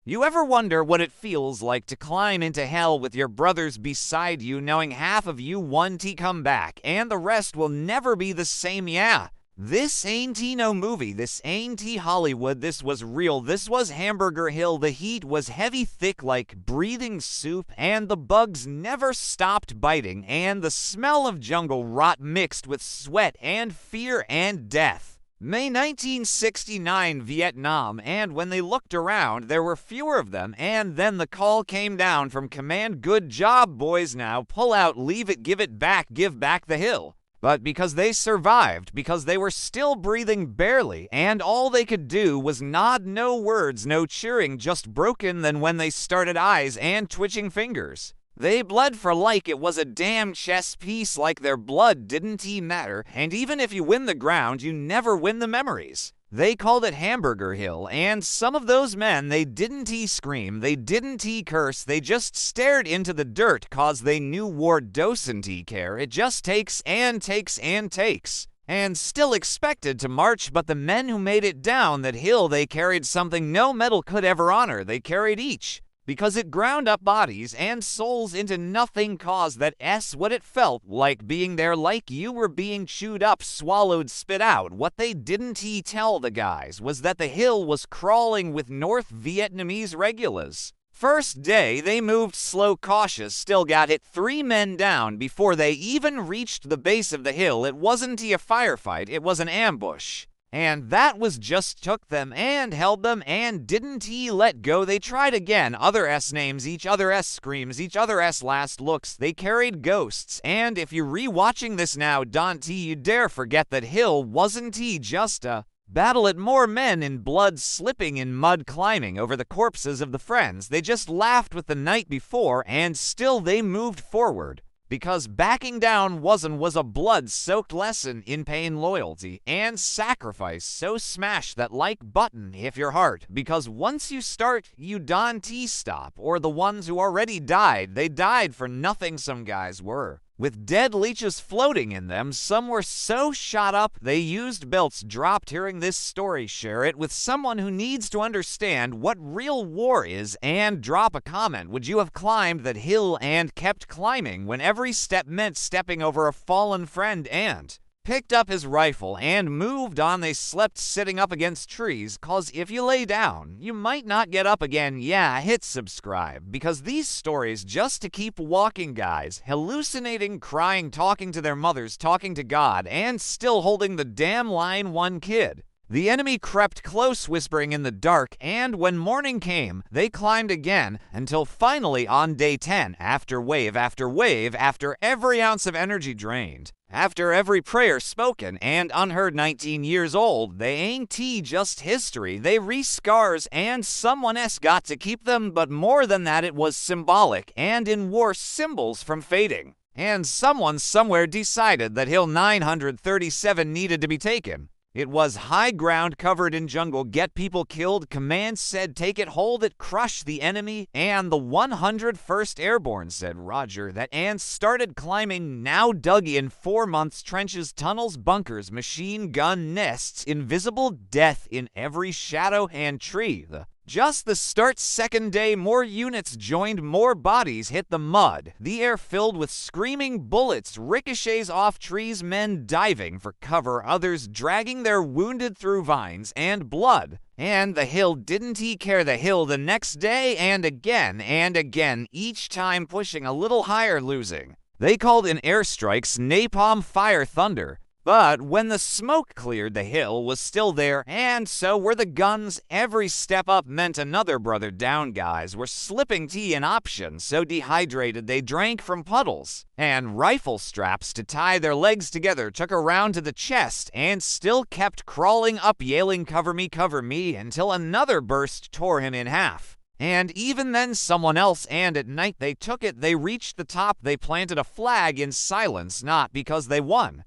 You ever wonder what it feels like to climb into hell with your brothers beside you, knowing half of you want to come back and the rest will never be the same? Yeah. This ain't no movie, this ain't Hollywood, this was real, this was Hamburger Hill. The heat was heavy, thick like breathing soup, and the bugs never stopped biting, and the smell of jungle rot mixed with sweat and fear and death. May 1969, Vietnam, and when they looked around, there were fewer of them, and then the call came down from command, good job, boys, now pull out, leave it, give it back, give back the hill. But because they survived, because they were still breathing barely, and all they could do was nod, no words, no cheering, just broken than when they started eyes and twitching fingers. They bled for like it was a damn chess piece, like their blood didn't matter, and even if you win the ground, you never win the memories. They called it Hamburger Hill, and some of those men, they didn't scream, they didn't curse, they just stared into the dirt cause they knew war doesn't care, it just takes and takes and takes. And still expected to march, but the men who made it down that hill, they carried something no metal could ever honor, they carried each. Because it ground up bodies and souls into nothing, cause that's what it felt like being there, like you were being chewed up, swallowed, spit out. What they didn't tell the guys was that the hill was crawling with North Vietnamese regulars. First day, they moved slow, cautious, still got hit 3 men down before they even reached the base of the hill. It wasn't a firefight, it was an ambush. And that was just took them and held them and didn't let go. They tried again, other names, each other screams, each other last looks. They carried ghosts, and if you're rewatching this now, don't you dare forget that hill wasn't just a battle at more men in blood, slipping in mud, climbing over the corpses of the friends they just laughed with the night before, and still they moved forward. Because backing down was a blood-soaked lesson in pain, loyalty, and sacrifice. So smash that like button if your heart, because once you start, you don't stop. Or the ones who already died, they died for nothing, some guys were. With dead leeches floating in them, some were so shot up they used belts. Dropped hearing this story, share it with someone who needs to understand what real war is, and drop a comment. Would you have climbed that hill and kept climbing when every step meant stepping over a fallen friend? And picked up his rifle and moved on. They slept sitting up against trees, cause if you lay down, you might not get up again. Yeah, hit subscribe, because these stories just to keep walking, guys. Hallucinating, crying, talking to their mothers, talking to God, and still holding the damn line. One kid. The enemy crept close, whispering in the dark, and when morning came, they climbed again, until finally on day 10, after wave, after every ounce of energy drained, after every prayer spoken and unheard, 19 years old, they ain't just history, they re-scars, and someone got to keep them, but more than that, it was symbolic, and in war, symbols from fading. And someone somewhere decided that Hill 937 needed to be taken. It was high ground covered in jungle, get people killed. Command said take it, hold it, crush the enemy. And the 101st Airborne said roger that and started climbing. Now dug in 4 months, trenches, tunnels, bunkers, machine gun nests, invisible death in every shadow and tree. Just the start. Second day, more units joined, more bodies hit the mud. The air filled with screaming bullets, ricochets off trees, men diving for cover, others dragging their wounded through vines and blood. And the hill didn't care. The hill the next day and again, each time pushing a little higher, losing. They called in airstrikes napalm fire, thunder. But when the smoke cleared, the hill was still there, and so were the guns. Every step up meant another brother down. Guys were slipping tea an option, so dehydrated they drank from puddles. And rifle straps to tie their legs together took around to the chest, and still kept crawling up, yelling, cover me, until another burst tore him in half. And even then someone else, and at night they took it, they reached the top, they planted a flag in silence, not because they won,